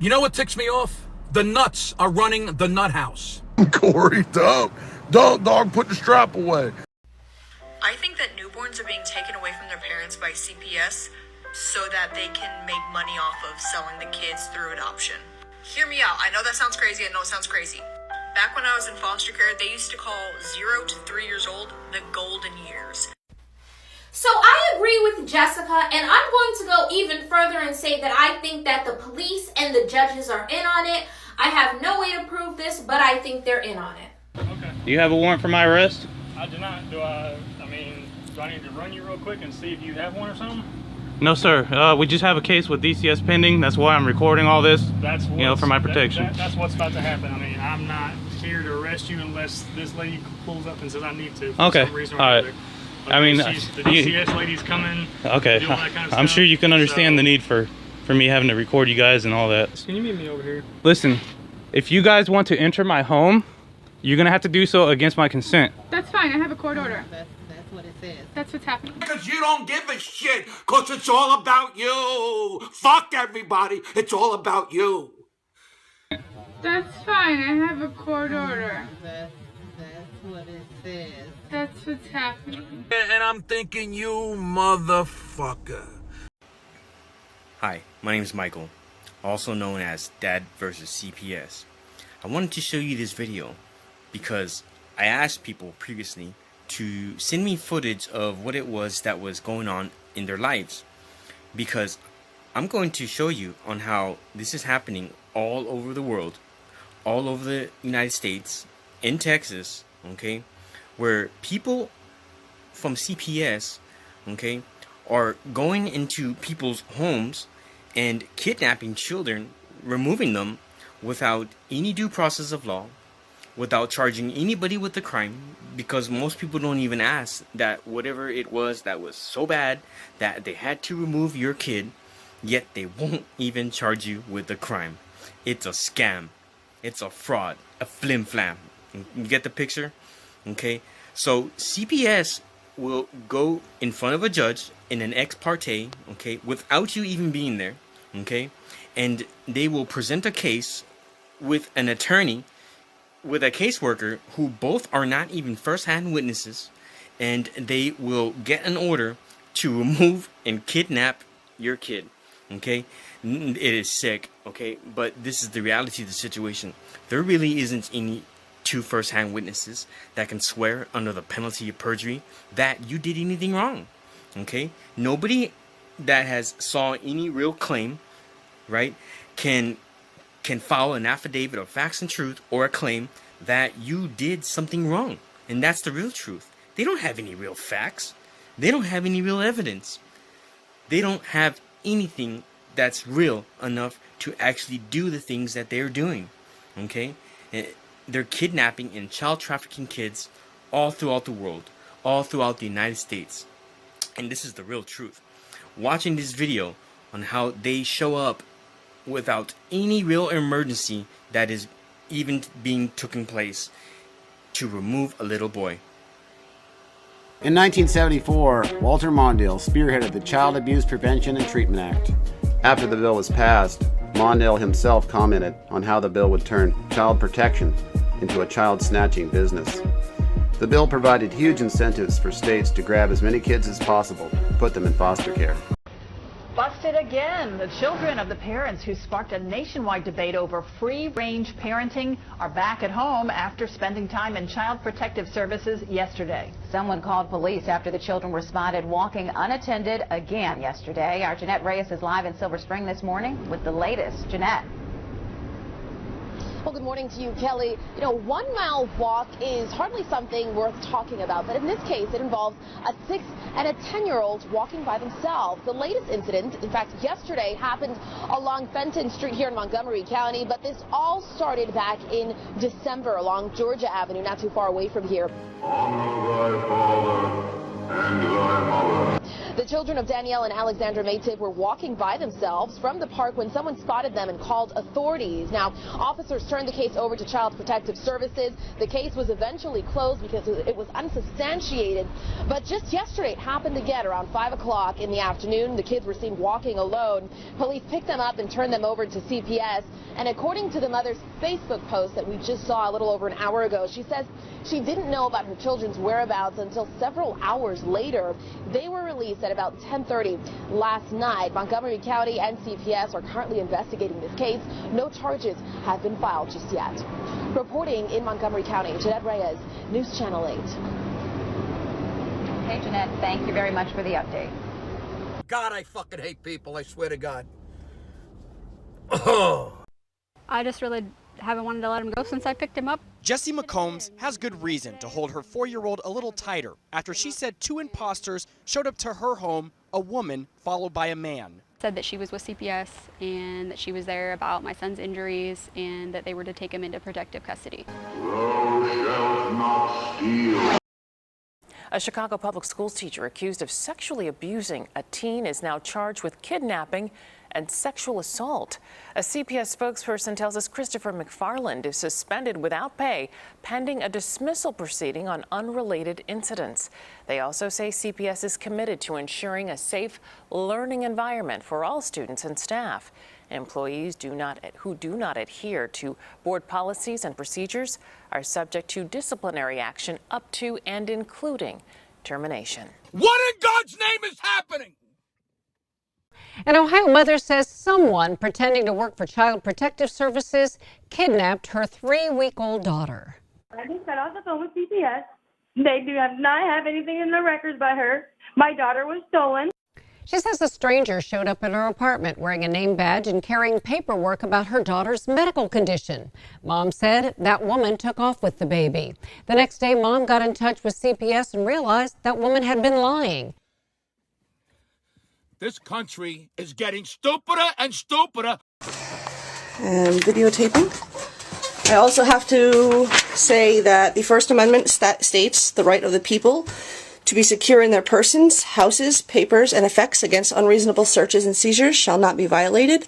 You know what ticks me off? The nuts are running the nut house. Cory, don't, dog, put the strap away. I think that newborns are being taken away from their parents by CPS so that they can make money off of selling the kids through adoption. Hear me out. I know that sounds crazy. I know it sounds crazy. Back when I was in foster care, they used to call 0 to 3 years old the golden years. So I agree with Jessica, and I'm going to go even further and say that I think that the police and the judges are in on it. I have no way to prove this, but I think they're in on it. Okay. Do you have a warrant for my arrest? I do not. Do I need to run you real quick and see if you have one or something? No, sir. We just have a case with DCS pending. That's why I'm recording all this. That's what, for my protection. That's what's about to happen. I mean, I'm not here to arrest you unless this lady pulls up and says I need to. Okay. For some reason or all right. another. Okay, I mean, the DCS lady's coming. Okay. Doing that kind of I'm stuff, sure you can understand so the need for me having to record you guys and all that. Can you meet me over here? Listen, if you guys want to enter my home, you're gonna have to do so against my consent. That's fine. I have a court order. That's what it says. That's what's happening. Because you don't give a shit, because it's all about you. Fuck everybody, it's all about you. That's fine. I have a court order. That's what it says. That's what's happening. And I'm thinking, you motherfucker. Hi, my name is Michael, also known as Dad vs. CPS. I wanted to show you this video because I asked people previously to send me footage of what it was that was going on in their lives, because I'm going to show you on how this is happening all over the world, all over the United States, in Texas, okay, where people from CPS, okay, are going into people's homes and kidnapping children, removing them without any due process of law, without charging anybody with the crime, because most people don't even ask that whatever it was that was so bad that they had to remove your kid, yet they won't even charge you with the crime. It's a scam. It's a fraud. A flim-flam. You get the picture? Okay? So CPS will go in front of a judge in an ex parte, okay, without you even being there, okay? And they will present a case with an attorney, with a caseworker, who both are not even first-hand witnesses, and they will get an order to remove and kidnap your kid, okay? It is sick, okay? But this is the reality of the situation. There really isn't any two first-hand witnesses that can swear under the penalty of perjury that you did anything wrong, okay? Nobody that has saw any real claim, right, can file an affidavit of facts and truth or a claim that you did something wrong. And that's the real truth. They don't have any real facts. They don't have any real evidence. They don't have anything that's real enough to actually do the things that they're doing, okay? They're kidnapping and child trafficking kids all throughout the world, all throughout the United States. And this is the real truth. Watching this video on how they show up without any real emergency that is even being taking place to remove a little boy. In 1974, Walter Mondale spearheaded the Child Abuse Prevention and Treatment Act. After the bill was passed, Mondale himself commented on how the bill would turn child protection into a child snatching business. The bill provided huge incentives for states to grab as many kids as possible and put them in foster care. Busted again. The children of the parents who sparked a nationwide debate over free-range parenting are back at home after spending time in Child Protective Services yesterday. Someone called police after the children were spotted walking unattended again yesterday. Our Jeanette Reyes is live in Silver Spring this morning with the latest. Jeanette. Well, good morning to you, Kelly. You know, 1 mile walk is hardly something worth talking about, but in this case, it involves a 6- and a 10-year-old walking by themselves. The latest incident, in fact, yesterday, happened along Fenton Street here in Montgomery County, but this all started back in December along Georgia Avenue, not too far away from here. Honor thy father and thy mother. The children of Danielle and Alexandra Maytiv were walking by themselves from the park when someone spotted them and called authorities. Now, officers turned the case over to Child Protective Services. The case was eventually closed because it was unsubstantiated. But just yesterday, it happened again around 5 o'clock in the afternoon. The kids were seen walking alone. Police picked them up and turned them over to CPS. And according to the mother's Facebook post that we just saw a little over an hour ago, she says she didn't know about her children's whereabouts until several hours later. They were released at about 10:30 last night. Montgomery County and CPS are currently investigating this case. No charges have been filed just yet. Reporting in Montgomery County, Jeanette Reyes, News Channel 8. Hey, Jeanette, thank you very much for the update. God, I fucking hate people, I swear to God. I just really haven't wanted to let him go since I picked him up. Jessie McCombs has good reason to hold her 4-year-old a little tighter after she said 2 imposters showed up to her home, a woman followed by a man. Said that she was with CPS and that she was there about my son's injuries and that they were to take him into protective custody. Thou shalt not steal. A Chicago public schools teacher accused of sexually abusing a teen is now charged with kidnapping and sexual assault. A CPS spokesperson tells us Christopher McFarland is suspended without pay pending a dismissal proceeding on unrelated incidents. They also say CPS is committed to ensuring a safe learning environment for all students and staff. Employees who do not adhere to board policies and procedures are subject to disciplinary action up to and including termination. What in God's name is happening? An Ohio mother says someone pretending to work for Child Protective Services kidnapped her 3-week-old daughter. I just got off the phone with CPS. They do not have anything in their records about her. My daughter was stolen. She says a stranger showed up at her apartment wearing a name badge and carrying paperwork about her daughter's medical condition. Mom said that woman took off with the baby. The next day, Mom got in touch with CPS and realized that woman had been lying. This country is getting stupider and stupider. And videotaping. I also have to say that the First Amendment states the right of the people to be secure in their persons, houses, papers, and effects against unreasonable searches and seizures shall not be violated.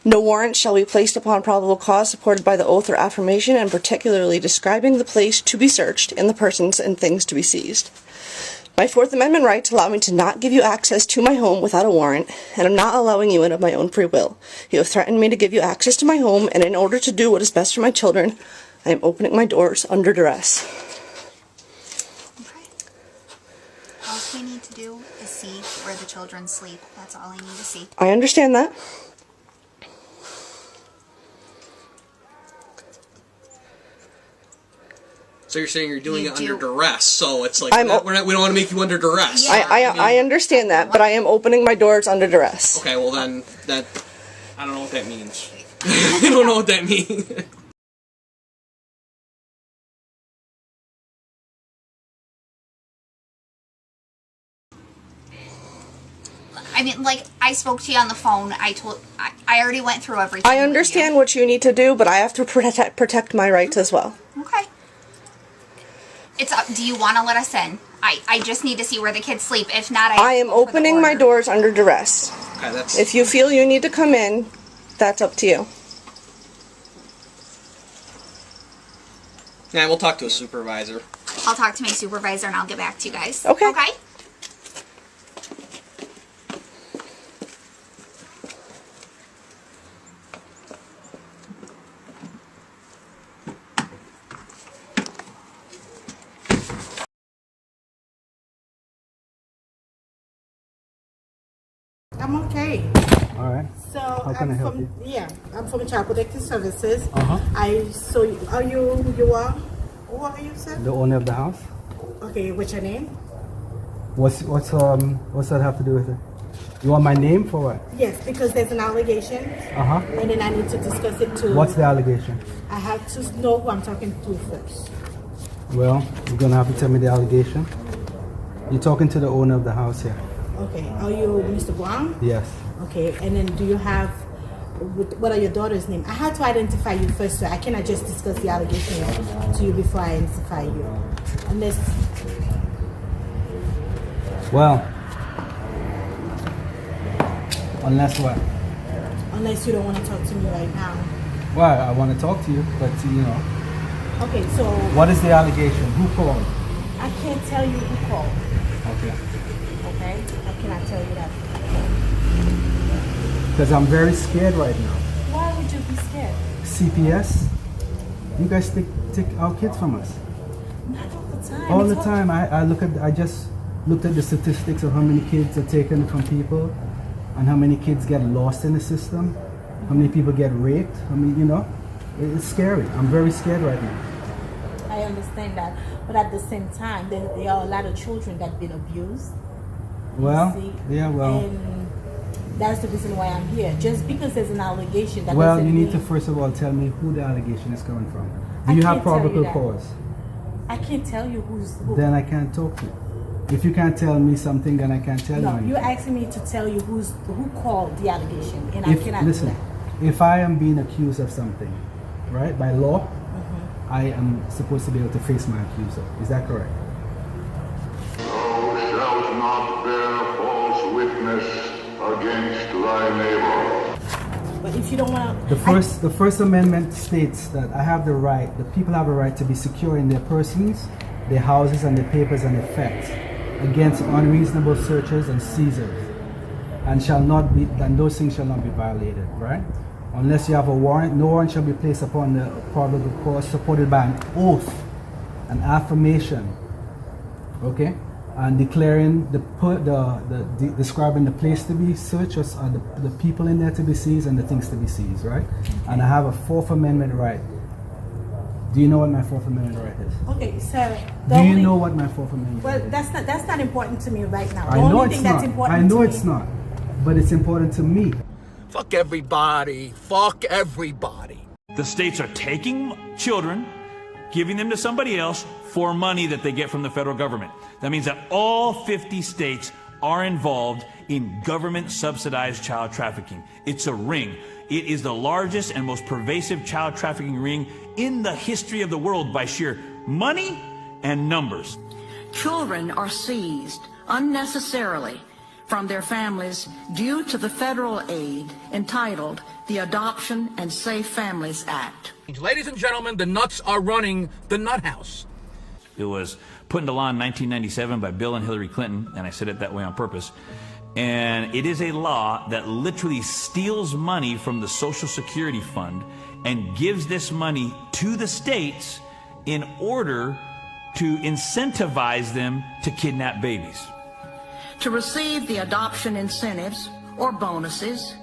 No warrant shall be placed upon probable cause supported by the oath or affirmation, and particularly describing the place to be searched and the persons and things to be seized. My Fourth Amendment rights allow me to not give you access to my home without a warrant, and I'm not allowing you in of my own free will. You have threatened me to give you access to my home, and in order to do what is best for my children, I am opening my doors under duress. All we need to do is see where the children sleep. That's all I need to see. I understand that. So you're saying you're doing it under duress, so it's like, we don't want to make you under duress. Yeah. I understand that, but I am opening my doors under duress. Okay, well then, I don't know what that means. I don't know what that means. I mean, like, I spoke to you on the phone. I already went through everything. I understand what you need to do, but I have to protect my rights as well. Okay. It's up. Do you want to let us in? I just need to see where the kids sleep. If not, I am opening my doors under duress. Okay, if you feel you need to come in, that's up to you. Yeah, we'll talk to a supervisor. I'll talk to my supervisor and I'll get back to you guys. Okay. Okay? I'm okay. All right. So How can I help you? Yeah, I'm from Child Protective Services. Uh-huh. Are you who are you, sir? The owner of the house. Okay, what's your name? What's that have to do with it? You want my name for what? Yes, because there's an allegation. Uh-huh. And then I need to discuss it too. What's the allegation? I have to know who I'm talking to first. Well, you're gonna have to tell me the allegation. You're talking to the owner of the house here. Okay, are you Mr. Brown? Yes. Okay, and then do you have, what are your daughter's name? I have to identify you first, so I cannot just discuss the allegation to you before I identify you. Unless... Well, Unless what? Unless you don't want to talk to me right now. Well, I want to talk to you, but you know. Okay, so. What is the allegation? Who called? I can't tell you who called. Okay. Okay? I cannot tell you that. Because I'm very scared right now. Why would you be scared? CPS? You guys take our kids from us. Not all the time. All the time. I just looked at the statistics of how many kids are taken from people and how many kids get lost in the system, how many people get raped. I mean, you know, it's scary. I'm very scared right now. I understand that. But at the same time, there are a lot of children that have been abused. Well, yeah, well. And that's the reason why I'm here. Just because there's an allegation that well, doesn't you need mean to first of all tell me who the allegation is coming from. I Do you have can't tell you probable that. cause? I can't tell you who's who. Then I can't talk to you. If you can't tell me something, then I can't tell you No, anything. you're asking me to tell you who called the allegation, and I cannot listen, do that. if I am being accused of something, right, by law, I am supposed to be able to face my accuser. Is that correct? Thou shalt not bear false witness against thy neighbor. But if you don't want to... The First Amendment states that I have the right, the people have a right to be secure in their persons, their houses, and their papers and effects against unreasonable searches and seizures, and those things shall not be violated, right? Unless you have a warrant, no warrant shall be placed upon the probable cause supported by an oath, an affirmation, okay, and declaring describing the place to be searched, or the people in there to be seized, and the things to be seized, right? And I have a Fourth Amendment right. Do you know what my Fourth Amendment right is? Okay, sir. Do you know what my Fourth Amendment Well, right is? that's not important to me right now. I know it's not. I know it's not, but it's important to me. Fuck everybody. Fuck everybody. The states are taking children, giving them to somebody else for money that they get from the federal government. That means that all 50 states are involved in government-subsidized child trafficking. It's a ring. It is the largest and most pervasive child trafficking ring in the history of the world by sheer money and numbers. Children are seized unnecessarily from their families due to the federal aid entitled the Adoption and Safe Families Act. Ladies and gentlemen, the nuts are running the nut house. It was put into law in 1997 by Bill and Hillary Clinton, and I said it that way on purpose. And it is a law that literally steals money from the Social Security Fund and gives this money to the states in order to incentivize them to kidnap babies. To receive the adoption incentives or bonuses,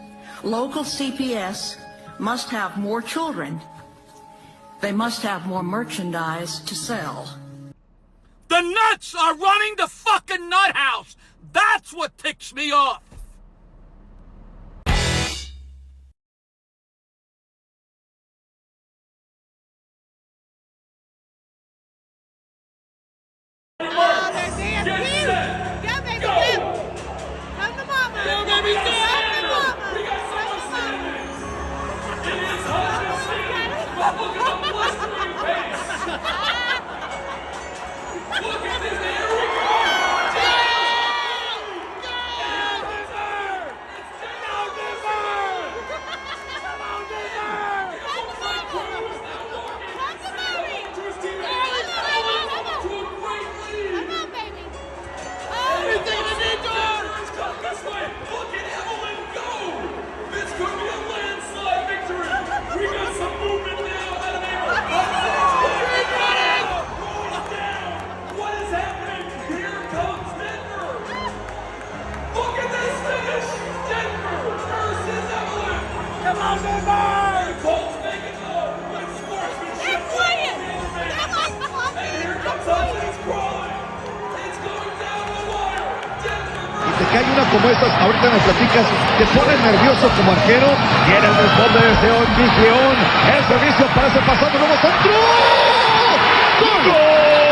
local CPS must have more children. They must have more merchandise to sell. The nuts are running the fucking nut house. That's what ticks me off. Que hay una como estas, ahorita nos platicas, te pones nervioso como arquero, viene el responde desde León, el servicio parece pasando, nuevo centro, ¡gol!